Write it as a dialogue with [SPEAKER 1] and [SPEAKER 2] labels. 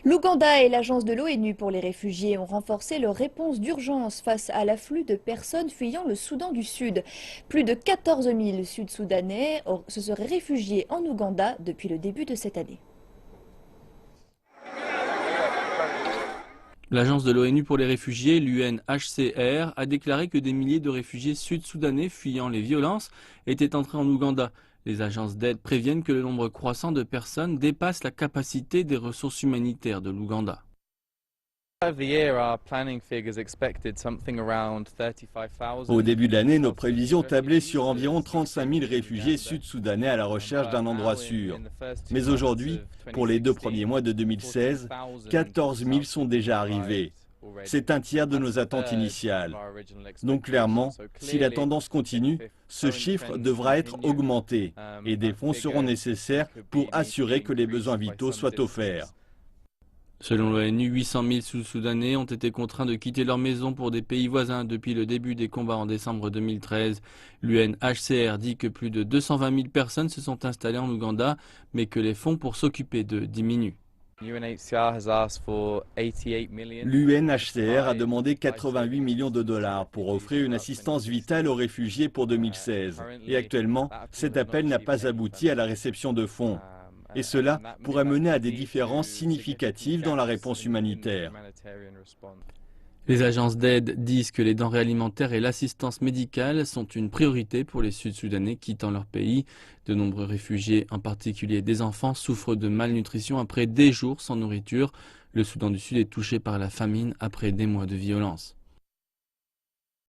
[SPEAKER 1] L'Ouganda et l'Agence de l'ONU pour les réfugiés ont renforcé leur réponse d'urgence face à l'afflux de personnes fuyant le Soudan du Sud. Plus de 14 000 Sud-Soudanais se seraient réfugiés en Ouganda depuis le début de cette année.
[SPEAKER 2] L'agence de l'ONU pour les réfugiés, l'UNHCR, a déclaré que des milliers de réfugiés sud-soudanais fuyant les violences étaient entrés en Ouganda. Les agences d'aide préviennent que le nombre croissant de personnes dépasse la capacité des ressources humanitaires de l'Ouganda.
[SPEAKER 3] Au début de l'année, nos prévisions tablaient sur environ 35 000 réfugiés sud-soudanais à la recherche d'un endroit sûr. Mais aujourd'hui, pour les 2 premiers mois de 2016, 14 000 sont déjà arrivés. C'est un tiers de nos attentes initiales. Donc clairement, si la tendance continue, ce chiffre devra être augmenté et des fonds seront nécessaires pour assurer que les besoins vitaux soient offerts.
[SPEAKER 2] Selon l'ONU, 800 000 Sud-Soudanais ont été contraints de quitter leur maison pour des pays voisins depuis le début des combats en décembre 2013. L'UNHCR dit que plus de 220 000 personnes se sont installées en Ouganda, mais que les fonds pour s'occuper d'eux diminuent.
[SPEAKER 3] L'UNHCR a demandé 88 millions de dollars pour offrir une assistance vitale aux réfugiés pour 2016. Et actuellement, cet appel n'a pas abouti à la réception de fonds. Et cela pourrait mener à des différences significatives dans la réponse humanitaire.
[SPEAKER 2] Les agences d'aide disent que les denrées alimentaires et l'assistance médicale sont une priorité pour les Sud-Soudanais quittant leur pays. De nombreux réfugiés, en particulier des enfants, souffrent de malnutrition après des jours sans nourriture. Le Soudan du Sud est touché par la famine après des mois de violence.